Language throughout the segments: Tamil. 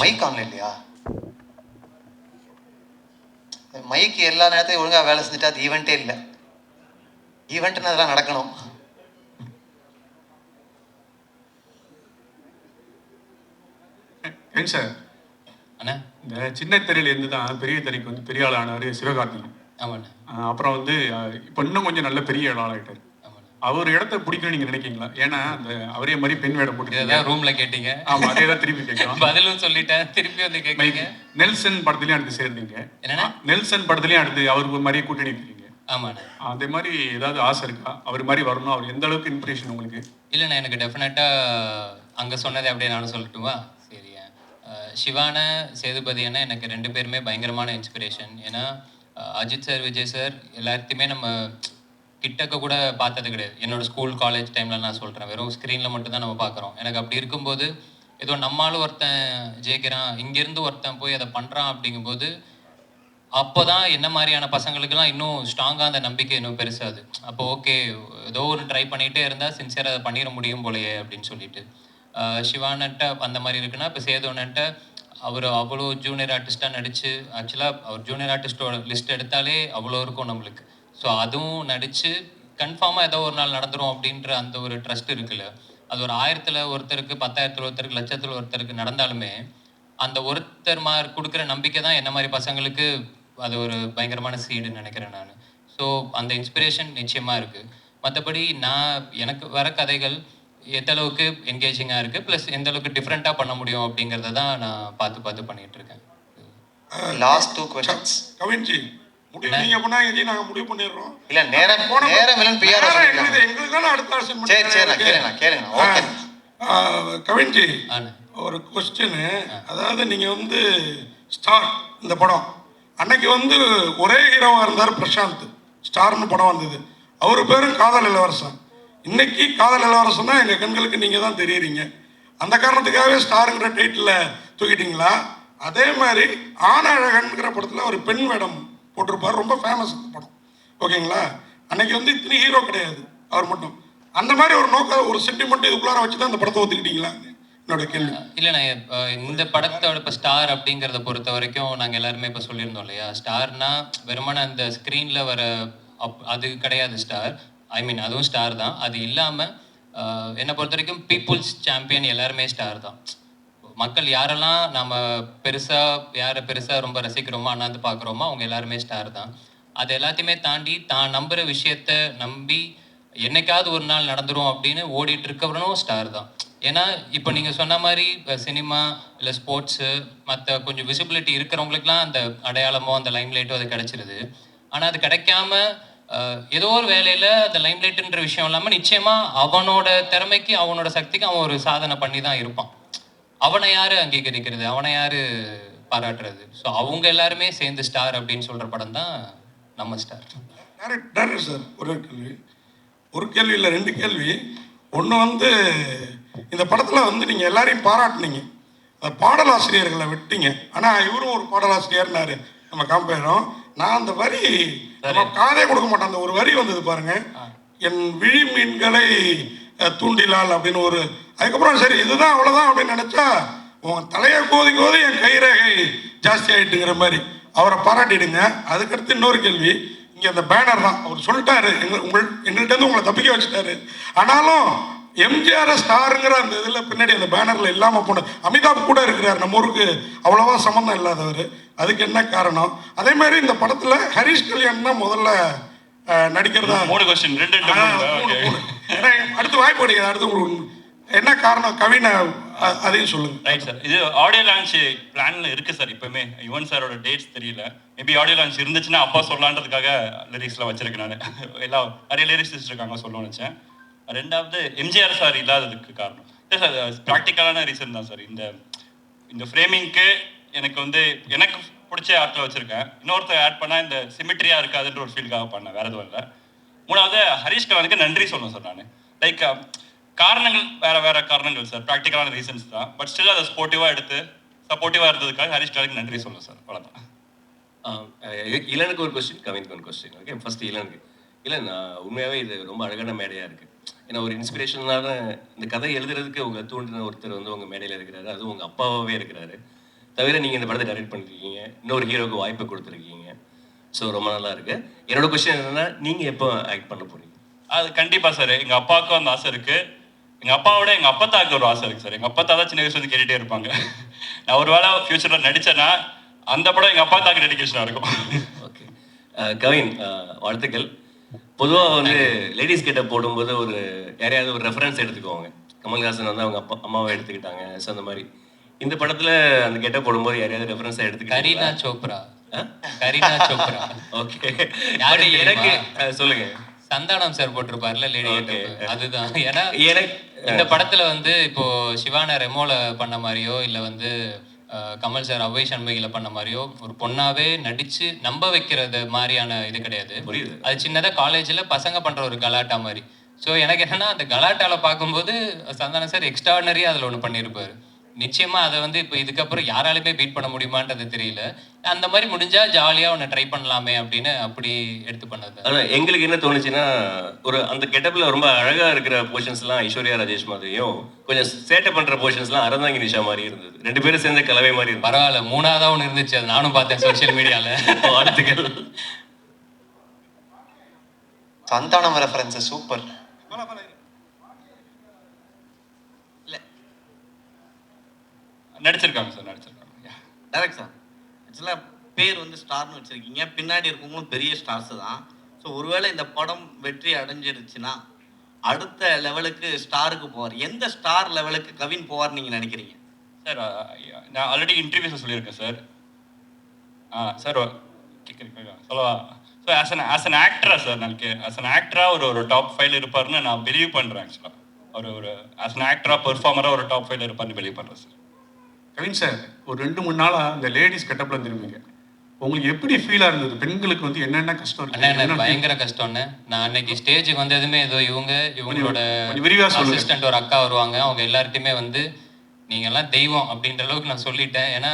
மைக் ஆன்ல இல்லையா? மைக்கு எல்லா நேரத்தையும் ஒழுங்காக வேலை செஞ்சுட்டு அது ஈவெண்ட்டே இல்லை. ஈவெண்ட்னு அதெல்லாம் நடக்கணும். சார் அண்ணா, இந்த சின்ன திரையிலேருந்து தான் பெரிய திரைக்கு வந்து பெரிய ஆள் ஆனார் சிவகார்த்திகேயன். ஆமாண்ணா. அப்புறம் வந்து இப்போ இன்னும் கொஞ்சம் நல்ல பெரிய ஆளாகிட்டார். அவர் இடத்த பிடிக்கணும்னு நீங்க நினைக்கிறீங்களா? ஏன்னா அந்த அவரே மாதிரி பெண் வேடம் போட்டு ரூம்ல கேட்டீங்க. ஆமா, அதே தான் திருப்பி கேட்கலாம். பதிலும் சொல்லிட்டேன், திருப்பி வந்து கேட்குறீங்க. நெல்சன் படத்துலயும் அடுத்து சேர்ந்தீங்க. என்னன்னா நெல்சன் படத்துலயும் அடுத்து அவருக்கு மாதிரியே கூட்டணி இருக்கிறீங்க. ஆமாண்ணா. அதே மாதிரி ஏதாவது ஆசை இருக்கா? அவர் மாதிரி வரணும், அவர் எந்த அளவுக்கு இம்ப்ரெஷன் உங்களுக்கு? இல்லைண்ணா, எனக்கு டெஃபினட்டா அங்கே சொன்னதே அப்படியே நானும் சொல்லட்டுமா? சரியா. சிவான சேதுபதி அண்ணா எனக்கு 2 பேருமே பயங்கரமான இன்ஸ்பிரேஷன். ஏன்னா அஜித் சார், விஜய் சார் எல்லாத்தையுமே நம்ம கிட்டக்க கூட பார்த்தது கிடையாது. என்னோட ஸ்கூல் காலேஜ் டைமில் நான் சொல்கிறேன், வெறும் ஸ்க்ரீனில் மட்டும் தான் நம்ம பார்க்குறோம். எனக்கு அப்படி இருக்கும்போது ஏதோ நம்மளாலும் ஒருத்தன் ஜெயிக்கிறான், இங்கேருந்து ஒருத்தன் போய் அதை பண்ணுறான் அப்படிங்கும்போது அப்போ தான் என்ன மாதிரியான பசங்களுக்கெல்லாம் இன்னும் ஸ்ட்ராங்காக அந்த நம்பிக்கை இன்னும் பெருசாது. அப்போ ஓகே, ஏதோ ஒரு ட்ரை பண்ணிகிட்டே இருந்தால் சின்சியராக அதை பண்ணிட முடியும் போலையே அப்படின்னு சொல்லிட்டு. சிவானன்ட்ட அந்த மாதிரி இருக்குன்னா, இப்போ சேதுவன்ட்ட அவர் அவ்வளோ ஜூனியர் ஆர்டிஸ்ட்டாக நடித்து, ஆக்சுவலாக அவர் ஜூனியர் ஆர்டிஸ்ட்டோட லிஸ்ட் எடுத்தாலே அவ்வளோ இருக்கும் நம்மளுக்கு. ஸோ அதுவும் நடித்து கன்ஃபார்மாக ஏதோ ஒரு நாள் நடந்துடும் அப்படின்ற அந்த ஒரு ட்ரஸ்ட் இருக்குல்ல, அது ஒரு 1000ல் ஒருத்தருக்கு, 10,000ல் ஒருத்தருக்கு, லட்சத்தில் ஒருத்தருக்கு நடந்தாலுமே அந்த ஒருத்தர் மாதிரி கொடுக்குற நம்பிக்கை தான் என்ன மாதிரி பசங்களுக்கு அது ஒரு பயங்கரமான சீடுன்னு நினைக்கிறேன் நான். ஸோ அந்த இன்ஸ்பிரேஷன் நிச்சயமாக இருக்குது. மற்றபடி எனக்கு வர கதைகள் எந்த அளவுக்கு என்கேஜிங்காக இருக்குது, ப்ளஸ் எந்த அளவுக்கு டிஃப்ரெண்ட்டாக பண்ண முடியும் அப்படிங்கிறத தான் நான் பார்த்து பண்ணிகிட்டு இருக்கேன். Last 2 questions. கவின்ஜி, நீங்க பண்ணா நாங்க முடிவு பண்ணிடுறோம். இல்ல நேரம் வில்லன் பிஆர் எங்களுக்கு தான அடுத்த அசைன்மென்ட். சரி கேளுங்க. ஓகே கவின்ஜி, ஒரு क्वेश्चन. அதாவது நீங்க வந்து ஸ்டார் இந்த படம் அன்னைக்கு வந்து ஒரே ஹீரோவா இருந்தார் பிரசாந்த். ஸ்டார்னு படம் வந்தது, அவர் பேரும் காதல் இளவரசன். இன்னைக்கு காதல் இளவரசன் தான் எங்க கண்களுக்கு நீங்க தான் தெரியுறீங்க. அந்த காரணத்துக்காகவே ஸ்டாருங்கிற டைட்டில் தூக்கிட்டீங்களா? அதே மாதிரி ஆனழகன்கிற படத்தில் ஒரு பெண் வேடம் போட்டிருப்பார், ரொம்ப ஃபேமஸ் அந்த படம். ஓகேங்களா? அன்னைக்கு வந்து இத்தனை ஹீரோ கிடையாது, அவர் மட்டும். அந்த மாதிரி ஒரு நோக்கம், ஒரு சென்டிமெண்ட் இதுக்குள்ளார வச்சு தான் அந்த படத்தை ஒத்துக்கிட்டீங்களா? என்னோட கேள்வி. இல்லைண்ணா, இந்த படத்தோட இப்போ ஸ்டார் அப்படிங்கிறத பொறுத்த வரைக்கும் நாங்கள் எல்லாருமே இப்போ சொல்லியிருந்தோம் இல்லையா, ஸ்டார்னா வெறுமன அந்த ஸ்க்ரீனில் வர அது கிடையாது ஸ்டார். ஐ மீன் அதுவும் ஸ்டார் தான். அது இல்லாமல் என்னை பொறுத்த வரைக்கும் பீப்புள்ஸ் சாம்பியன் எல்லாருமே ஸ்டார் தான். மக்கள் யாரெல்லாம் நம்ம யாரை பெருசாக ரொம்ப ரசிக்கிறோமோ, அண்ணாந்து பார்க்குறோமோ, அவங்க எல்லாருமே ஸ்டார் தான். அது எல்லாத்தையுமே தாண்டி தான் நம்புகிற விஷயத்த நம்பி என்னைக்காவது ஒரு நாள் நடந்துரும் அப்படின்னு ஓடிட்டு இருக்கவனும் ஸ்டார் தான். ஏன்னா இப்போ நீங்கள் சொன்ன மாதிரி சினிமா இல்லை ஸ்போர்ட்ஸு மற்ற கொஞ்சம் விசிபிலிட்டி இருக்கிறவங்களுக்குலாம் அந்த அடையாளமோ அந்த லைம்லைட்டோ அது கிடைச்சிருது. ஆனால் அது கிடைக்காம ஏதோ ஒரு வேலையில் அந்த லைம்லைட்டுன்ற விஷயம் இல்லாமல் நிச்சயமாக அவனோட திறமைக்கு அவனோட சக்திக்கு அவன் ஒரு சாதனை பண்ணி தான் இருப்பான். அவனை யாரு அங்கீகரிக்கிறது, அவனை யாரு பாராட்டுறது? ஸோ அவங்க எல்லாருமே சேர்ந்து ஸ்டார் அப்படின்னு சொல்ற படம் தான் நம்ம ஸ்டார். டேரக்டர் சார், ஒரு கேள்வி இல்லை 2 கேள்வி. ஒன்று வந்து இந்த படத்தில் வந்து நீங்கள் எல்லாரையும் பாராட்டினீங்க, பாடலாசிரியர்களை விட்டீங்க. ஆனால் இவரும் ஒரு பாடலாசிரியர்னாரு நம்ம காம்பேரும். நான் அந்த வரி காதே கொடுக்க மாட்டேன், அந்த ஒரு வரி வந்தது பாருங்க, என் விழி மீன்களை தூண்டிலால் அப்படின்னு ஒரு. அதுக்கப்புறம் சரி இதுதான் அவ்வளோதான் அப்படின்னு நினச்சா உன் தலையை கோதி என் கைரேகை ஜாஸ்தி ஆகிட்டுங்கிற மாதிரி அவரை பாராட்டிடுங்க. அதுக்கடுத்து இன்னொரு கேள்வி, இங்கே அந்த பேனர் தான் அவர் சொல்லிட்டாரு, எங்கள்கிட்ட உங்களை தப்பிக்க வச்சுட்டாரு. ஆனாலும் எம்ஜிஆர் ஸ்டாருங்கிற அந்த இதில் பின்னாடி அந்த பேனரில் இல்லாமல் போன அமிதாப் கூட இருக்கிறார், நம்ம ஊருக்கு அவ்வளோவா சம்மந்தம் இல்லாதவர். அதுக்கு என்ன காரணம்? அதே மாதிரி இந்த படத்தில் ஹரிஷ் கல்யாண் தான் முதல்ல நடிக்கிறதா. 3 கொஸ்டின், 2 அடுத்து வாய்ப்பு கிடைக்காது. அடுத்து உங்களுக்கு என்ன காரணம் கவினை அதையும் சொல்லுங்க. ரைட் சார், இது ஆடியோ லான்ச் பிளான்ல இருக்கு சார். இப்பவுமே யுவன் சாரோட டேட்ஸ் தெரியல, மேபி ஆடியோ லான்ச் இருந்துச்சுன்னா அப்பா சொல்லலான்றதுக்காக லிரிக்ஸ்லாம் வச்சிருக்கேன். நான் எல்லாம் நிறைய லிரிக்ஸ் இருக்காங்க சொல்லணும்னு நினச்சேன். 2வது எம்ஜிஆர் சார் இல்லாததுக்கு காரணம் சார் ப்ராக்டிக்கலான ரீசன் தான் சார். இந்த ஃப்ரேமிங்க்கு எனக்கு வந்து எனக்கு பிடிச்ச ஆர்ட்டில் வச்சிருக்கேன். இன்னொருத்தர் ஆட் பண்ணால் இந்த சிமிட்ரியா இருக்காதுன்ற ஒரு ஃபீல்காக பண்ணேன், வேற எதுவும் இல்லை. 3வது ஹரிஷ் கல்யாணுக்கு நன்றி சொல்லணும் சார். நான் லைக் காரணங்கள் வேற காரணங்கள் சார், ப்ராக்டிக்கலான ரீசன்ஸ் தான். பட் ஸ்டில் அதை சப்போர்ட்டிவாக இருந்ததுக்காக ஹரிஷ் கல்யாணுக்கு நன்றி சொல்லணும் சார். அவ்வளோதான். இளனுக்கு ஒரு கொஸ்டின், கவினுக்கு ஒரு கொஸ்டின். Okay, first இளனுக்கு. இல்லைண்ணா, உண்மையாகவே இது ரொம்ப அழகான மேடையாக இருக்குது. ஏன்னா ஒரு இன்ஸ்பிரேஷனான இந்த கதை எழுதுறதுக்கு உங்களை தூண்டின ஒருத்தர் வந்து உங்கள் மேடையில் இருக்கிறாரு, அதுவும் உங்கள் அப்பாவாகவே இருக்கிறாரு. தவிர நீங்கள் இந்த படத்தை டைரக்ட் பண்ணிருக்கீங்க, இன்னொரு ஹீரோக்கு வாய்ப்பு கொடுத்துருக்கீங்க. ஸோ ரொம்ப நல்லா இருக்கு. என்னோட கொஸ்டின் என்னன்னா, நீங்கள் எப்போ ஆக்ட் பண்ண போறீங்க? அது கண்டிப்பாக சார், எங்கள் அப்பாவுக்கும் அந்த ஆசை இருக்குது. எங்கள் அப்பாவோட எங்கள் அப்பத்தாவுக்கு ஒரு ஆசை இருக்குது சார். எங்கள் அப்பத்தா தான் சின்ன வயசுல இருந்து கேட்டுகிட்டே இருப்பாங்க. நான் ஒரு வேளை ஃப்யூச்சரில் நடித்தேன்னா அந்த படம் எங்கள் அப்பாத்தாக்கு டெடிகேஷனாக இருக்கும். ஓகே. கவின், வாழ்த்துக்கள். பொதுவாக வந்து லேடிஸ் கிட்ட போடும்போது யாரையாவது ஒரு ரெஃபரன்ஸ் எடுத்துக்குவாங்க. கமல்ஹாசன் வந்து அவங்க அம்மாவை எடுத்துக்கிட்டாங்க. ஸோ அந்த மாதிரி இந்த படத்தில் அந்த கெட்ட போடும்போது யாரையாவது ரெஃபரன்ஸாக கரீனா எடுத்துக்கிட்டாங்க? சோப்ரா. கரீனா சோப்ரா. ஓகே. யாரு எனக்கு தெரியுமா? சொல்லுங்க. சந்தானம் சார் போட்டிருப்பார்ல லேடி Okay. அதுதான். ஏன்னா எனக்கு இந்த படத்துல வந்து இப்போ சிவான ரெமோல பண்ண மாதிரியோ இல்ல வந்து கமல் சார் அவ்வை சண்முகில பண்ண மாதிரியோ ஒரு பொண்ணாவே நடிச்சு நம்ப வைக்கிறது மாதிரியான இது கிடையாது. புரியுது. அது சின்னதா காலேஜ்ல பசங்க பண்ற ஒரு கலாட்டா மாதிரி. ஸோ எனக்கு என்னன்னா அந்த கலாட்டால பார்க்கும்போது சந்தானம் சார் எக்ஸ்ட்ராடனரியா அதுல ஒன்று பண்ணியிருப்பாரு. நிச்சயமா அதை வந்து இப்போ இதுக்கப்புறம் யாராலுமே பீட் பண்ண முடியுமான்றது தெரியல. அந்த மாதிரி முடிஞ்சா ஜாலியா ஒன்று ட்ரை பண்ணலாமே அப்படின்னு அப்படி எடுத்து பண்ணது. ஆனால் எங்களுக்கு என்ன தோணுச்சுன்னா, அந்த கெட்டப்பில் ரொம்ப அழகாக இருக்கிற போர்ஷன்ஸ்லாம் ஐஸ்வர்யா ராஜேஷ் மாதிரியும், கொஞ்சம் சேட்டை பண்ணுற போர்ஷன்ஸ்லாம் அறந்தாங்கி நிஷா மாதிரி இருந்தது. 2 பேரும் சேர்ந்த கலவை மாதிரி இருந்தது. பரவாயில்ல, 3ஆவதா ஒன்று இருந்துச்சு, அது நானும் பார்த்தேன் சோஷியல் மீடியால. வாழ்த்துக்கள். Santhanam reference super. நடிச்சிருக்காங்க சார், நடிச்சிருக்காங்க. டேரக்ட் சார், ஆக்சுவலாக பேர் வந்து ஸ்டார்னு வச்சுருக்கீங்க, பின்னாடி இருக்கவங்களும் பெரிய ஸ்டார்ஸு தான். ஸோ ஒருவேளை இந்த படம் வெற்றி அடைஞ்சிருச்சுன்னா அடுத்த லெவலுக்கு ஸ்டாருக்கு போவார். எந்த ஸ்டார் லெவலுக்கு கவின் போவார்னு நீங்கள் நினைக்கிறீங்க? சார் நான் ஆல்ரெடி இன்டர்வியூஸில் சொல்லியிருக்கேன் சார். சார் சொல்லவா? ஸோ ஆஸ் அன் ஆக்டரா சார், ஆஸ் அன் ஆக்டராக ஒரு டாப் 5 இருப்பார்னு நான் பிலீவ் பண்ணுறேன். ஆக்சுவலாக ஒரு ஆஸ் அன் ஆக்டராக பெர்ஃபார்மராக ஒரு டாப் 5 இருப்பார்னு பிலீவ் பண்ணுறேன் சார். கவின் சார், ஒரு 2-3 நாளாக இந்த லேடிஸ் கெட்டப்பில் திரும்பிங்க. உங்களுக்கு எப்படி ஃபீலாக இருந்தது? பெண்களுக்கு வந்து என்னென்ன கஷ்டம் அண்ணா எனக்கு இருக்கு? பயங்கர கஷ்டம்ண்ணே. நான் அன்னைக்கு ஸ்டேஜுக்கு வந்ததுமே ஏதோ இவங்களோட கொஞ்சம் விரிவா சொல்லுங்க. அசிஸ்டன்ட் ஒரு அக்கா வருவாங்க, அவங்க எல்லார்ட்டையுமே வந்து நீங்கெல்லாம் தெய்வம் அப்படின்ற அளவுக்கு நான் சொல்லிட்டேன். ஏன்னா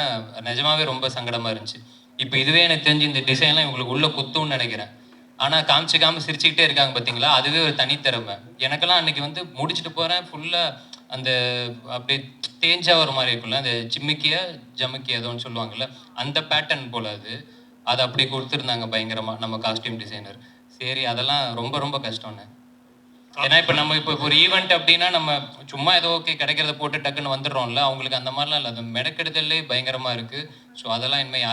நிஜமாவே ரொம்ப சங்கடமா இருந்துச்சு. இப்போ இதுவே எனக்கு தெரிஞ்சு இந்த டிசைன்லாம் இவங்களுக்கு உள்ள குத்தும்னு நினைக்கிறேன். ஆனால் காமிச்சிக்காம சிரிச்சுக்கிட்டே இருக்காங்க பார்த்தீங்களா, அதுவே ஒரு தனித்திறமை. எனக்கெல்லாம் அன்னைக்கு வந்து முடிச்சுட்டு போகிறேன் ஃபுல்லாக அந்த அப்படியே தேஞ்சா ஒரு மாதிரி இருக்குல்ல, அந்த ஜமுக்கிய ஏதோன்னு சொல்லுவாங்கல்ல, அந்த பேட்டர்ன் போல அது அப்படி கொடுத்துருந்தாங்க பயங்கரமா நம்ம காஸ்டியூம் டிசைனர். சரி, அதெல்லாம் ரொம்ப ரொம்ப கஷ்டம்ண்ணே. ஏன்னா இப்போ ஒரு ஈவெண்ட் அப்படின்னா நம்ம சும்மா ஏதோ ஓகே கிடைக்கிறத போட்டு டக்குன்னு வந்துடுறோம்ல, அவங்களுக்கு அந்த மாதிரிலாம் இல்லை, அது மெனக்கெடுதல்லே பயங்கரமா இருக்கு. ஸோ அதெல்லாம் இனிமேல்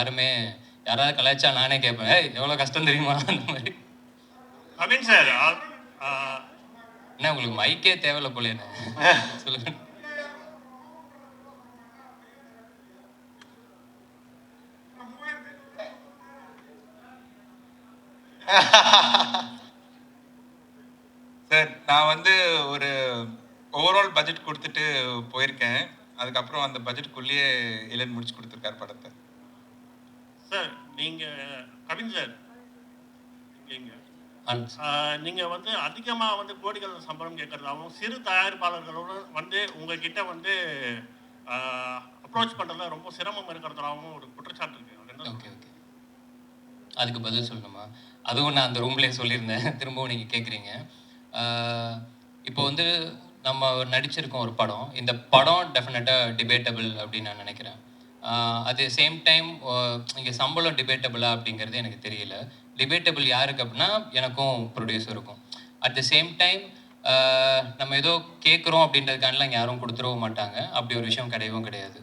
யாராவது கலாய்ச்சா நானே கேட்பேன், எவ்வளோ கஷ்டம் தெரியுமா அந்த மாதிரி. கவின் சார், என்ன உங்களுக்கு மைக்கே தேவையில்ல போலேன்னு சொல்லுங்க. சார், நான் வந்து ஒரு ஓவரால் பட்ஜெட் கொடுத்துட்டு போயிருக்கேன். அதுக்கப்புறம் அந்த பட்ஜெட்டுக்குள்ளேயே இளன் முடிச்சு கொடுத்துருக்காரு படத்தை. சார் கவின் சார், நீங்கள் வந்து அதிகமாக வந்து கோடிகள் சம்பளம் கேட்கறதாகவும் சிறு தயாரிப்பாளர்களோட வந்து உங்ககிட்ட வந்து அப்ரோச் பண்ணுறதுல ரொம்ப சிரமம் இருக்கிறதாகவும் ஒரு குற்றச்சாட்டு இருக்கு. ஓகே, அதுக்கு பதில் சொல்லணுமா? அதுவும் நான் அந்த ரூம்லேயே சொல்லியிருந்தேன், திரும்பவும் நீங்கள் கேட்குறீங்க. இப்போ வந்து நம்ம நடிச்சிருக்கோம் ஒரு படம். இந்த படம் டெஃபினட்டாக டிபேட்டபிள் அப்படின்னு நான் நினைக்கிறேன். அது சேம் டைம் இங்கே சம்பளம் டிபேட்டபிளா அப்படிங்கிறது எனக்கு தெரியல. டிபேட்டபிள் யாருக்கு அப்படின்னா எனக்கும் ப்ரொடியூசருக்கும். அட் த சேம் டைம் நம்ம ஏதோ கேட்குறோம் அப்படின்றதுக்கானலாம் யாரும் கொடுத்துடவும் மாட்டாங்க. அப்படி ஒரு விஷயம் கிடையவும் கிடையாது.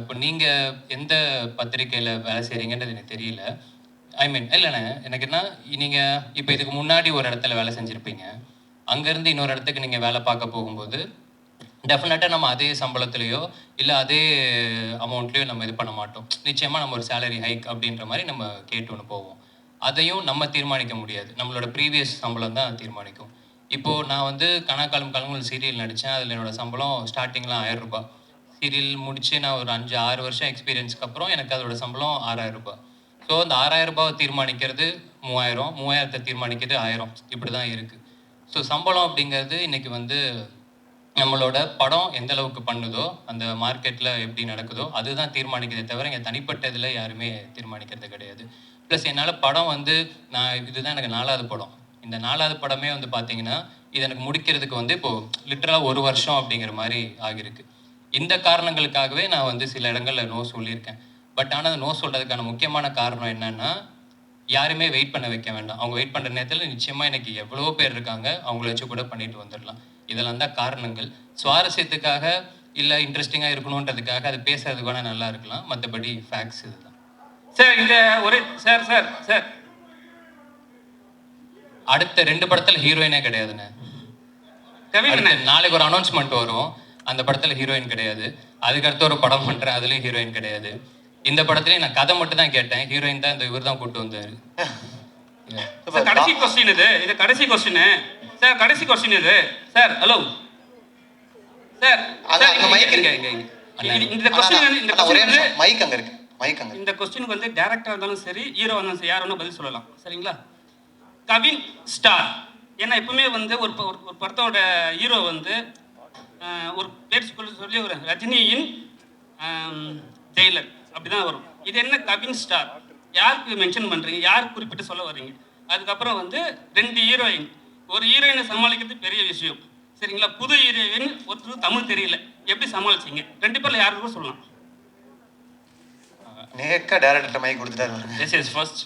இப்போ நீங்கள் எந்த பத்திரிக்கையில் வேலை செய்கிறீங்கன்றது எனக்கு தெரியல. இல்லைண்ணே, எனக்கு என்ன, நீங்கள் இப்போ இதுக்கு முன்னாடி ஒரு இடத்துல வேலை செஞ்சுருப்பீங்க, அங்கேருந்து இன்னொரு இடத்துக்கு நீங்கள் வேலை பார்க்க போகும்போது டெஃபினட்டாக நம்ம அதே சம்பளத்துலேயோ இல்லை அதே அமௌண்ட்லேயோ நம்ம இது பண்ண மாட்டோம். நிச்சயமாக நம்ம ஒரு சேலரி ஹைக் அப்படின்ற மாதிரி நம்ம கேட்டு ஒன்று போவோம். அதையும் நம்ம தீர்மானிக்க முடியாது, நம்மளோட ப்ரீவியஸ் சம்பளம் தான் தீர்மானிக்கும். இப்போது நான் வந்து கணக்காலம் கலங்கள் சீரியல் நடித்தேன். அதில் என்னோடய சம்பளம் ஸ்டார்டிங்லாம் 1000 ரூபாய். சீரியல் முடித்து நான் ஒரு 5-6 வருஷம் எக்ஸ்பீரியன்ஸ்க்கு அப்புறம் எனக்கு அதோட சம்பளம் 6000 ரூபாய். ஸோ அந்த 6000 ரூபாவை தீர்மானிக்கிறது 3000, 3000த்தை தீர்மானிக்கிறது 1000, இப்படி தான் இருக்குது. ஸோ சம்பளம் அப்படிங்கிறது இன்றைக்கி வந்து நம்மளோட படம் எந்த அளவுக்கு பண்ணுதோ, அந்த மார்க்கெட்டில் எப்படி நடக்குதோ அதுதான் தீர்மானிக்கிறதே தவிர இங்கே தனிப்பட்ட இதில் யாருமே தீர்மானிக்கிறது கிடையாது. ப்ளஸ் என்னால் படம் வந்து இதுதான் எனக்கு 4வது படம். இந்த 4வது படமே வந்து பார்த்தீங்கன்னா இது எனக்கு முடிக்கிறதுக்கு வந்து இப்போது லிட்டரலாக 1 வருஷம் அப்படிங்கிற மாதிரி ஆகியிருக்கு. இந்த காரணங்களுக்காகவே நான் வந்து சில இடங்களில் நோ சொல்லியிருக்கேன். பட் ஆனால் நோ சொல்கிறதுக்கான முக்கியமான காரணம் என்னன்னா, யாருமே வெயிட் பண்ண வைக்க வேண்டாம். அவங்க வெயிட் பண்ணுற நேரத்தில் நிச்சயமாக எனக்கு எவ்வளோ பேர் இருக்காங்க, அவங்கள வச்சு கூட பண்ணிட்டு வந்துடலாம். இதெல்லாம் தான் காரணங்கள். சுவாரஸ்யத்துக்காக இல்லை இன்ட்ரெஸ்டிங்காக இருக்கணுன்றதுக்காக அது பேசுறதுக்கு வேணால் நல்லா இருக்கலாம். மற்றபடி ஃபேக்ட்ஸ் இதுதான். சார் இந்த ஒரு சார் சார் சார் அடுத்த 2 படத்தில் ஹீரோயினே கிடையாதுண்ணே. கவின் நாளைக்கு ஒரு அனௌன்ஸ்மெண்ட் வரும், அந்த படத்தில் ஹீரோயின் கிடையாது. அதுக்கடுத்து ஒரு படம் பண்ணுறேன், அதுலேயும் ஹீரோயின் கிடையாது. இந்த படத்துலேயும் நான் கதை மட்டும் தான் கேட்டேன், ஹீரோயின் தான் இந்த இவர் தான் கூப்பிட்டு வந்தார். சார் கடைசி கொஸ்டின் இது கடைசி கொஸ்டின் சார், கடைசி கொஸ்டின் இது சார். ஹலோ சார், இந்த கொஸ்டின் மைக் அங்க இருக்கு, மைக் அங்க. இந்த கொஸ்டினுக்கு வந்து டைரக்டரா இருந்தாலும் சரி, ஹீரோ இருந்தாலும் சரி, யார் வேணா பதில் சொல்லலாம். சரிங்களா? கவின் ஸ்டார். ஏன்னா எப்பவுமே வந்து ஒரு படத்தோட ஹீரோ வந்து ஒரு பேர் சொல்லி ஒரு ரஜினியின் ஜெயிலர் அப்படிதான் வரும். இது என்ன கவின் ஸ்டார்? யாருக்கு மென்ஷன் பண்றீங்க? யார் குறிப்பிட்டு சொல்ல வர்றீங்க? அதுக்கப்புறம் வந்து 2 ஹீரோயின், ஒரு ஹீரோயினை சமாளிக்கிறது பெரிய விஷயம். சரிங்களா? புது ஹீரோயின், ஒருத்தருக்கு தமிழ் தெரியல, எப்படி சமாளிச்சீங்க? 2 பேர்ல யாருக்கு கூட சொல்லலாம். நேக்கா டைரக்டர் மைக் கொடுத்துட்டாரு. This is first.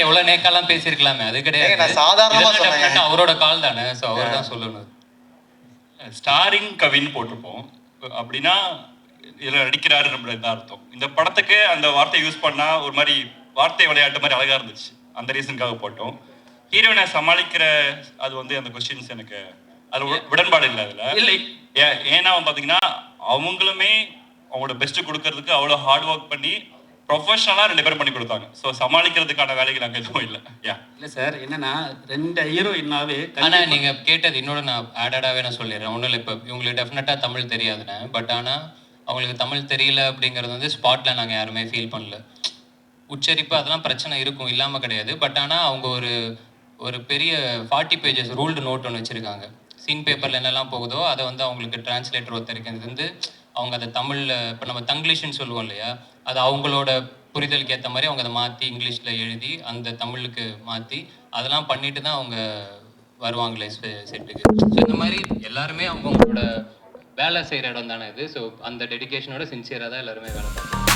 எவ்வளவு நேக்கெல்லாம் பேசியிருக்கலாமே, அது கிடையாது. நான் சாதாரணமா சொன்னேன், அவரோட கால் தானே, ஸோ அவர் தான் சொல்லணும். ஸ்டாரிங் கவின் போட்டிருப்போம் அப்படின்னா இதில் நடிக்கிறாரு நம்மளுக்கு தான் அர்த்தம். இந்த படத்துக்கு அந்த வார்த்தையை யூஸ் பண்ணால் ஒரு மாதிரி வார்த்தை விளையாட்டு மாதிரி அழகாக இருந்துச்சு, அந்த ரீசனுக்காக போட்டோம். ஹீரோயினை சமாளிக்கிற அது வந்து அந்த கொஸ்டின்ஸ் எனக்கு அது உடன்பாடு இல்லை அதில். இல்லை ஏன்னா பார்த்தீங்கன்னா அவங்களுமே அவங்களோட பெஸ்ட்டு கொடுக்கறதுக்கு அவ்வளோ ஹார்ட் ஒர்க் பண்ணி ப்ரொஃபஷனலாக 2 பேரும் பண்ணி கொடுத்தாங்க. ஸோ சமாளிக்கிறதுக்கான வேலைகள் அங்கே எதுவும் இல்லை. இல்லை சார், என்னன்னா 2 ஹீரோயின்னாவே. ஆனால் நீங்கள் கேட்டது இன்னொன்று நான் ஆடடாகவே நான் சொல்லிடுறேன். ஒன்றும் இல்லை, இப்போ இவங்களுக்கு டெஃபினட்டாக தமிழ் தெரியாதுண்ணே. பட் ஆனால் அவங்களுக்கு தமிழ் தெரியல அப்படிங்கிறது வந்து ஸ்பாட்டில் நாங்கள் யாருமே ஃபீல் பண்ணல. உச்சரிப்பு அதெல்லாம் பிரச்சனை இருக்கும், இல்லாமல் கிடையாது. பட் ஆனால் அவங்க ஒரு பெரிய 40 பேஜஸ் ரூல்டு நோட் ஒன்று வச்சுருக்காங்க. சீன் பேப்பரில் என்னெல்லாம் போகுதோ அதை வந்து அவங்களுக்கு டிரான்ஸ்லேட்டர் ஒருத்தருக்கு வந்து அவங்க அதை தமிழில், இப்போ நம்ம தங்கிலீஷ்னு சொல்லுவோம் இல்லையா, அது அவங்களோட புரிதலுக்கு ஏற்ற மாதிரி அவங்க அதை மாற்றி இங்கிலீஷில் எழுதி அந்த தமிழுக்கு மாற்றி அதெல்லாம் பண்ணிட்டு தான் அவங்க வருவாங்களே செட்டுக்கு. ஸோ இந்த மாதிரி எல்லாருமே அவங்களோட வேலை செய்கிற இடம் தானே இது. ஸோ அந்த டெடிக்கேஷனோட சின்சியராக தான் எல்லாருமே வேலை பார்க்குறாங்க.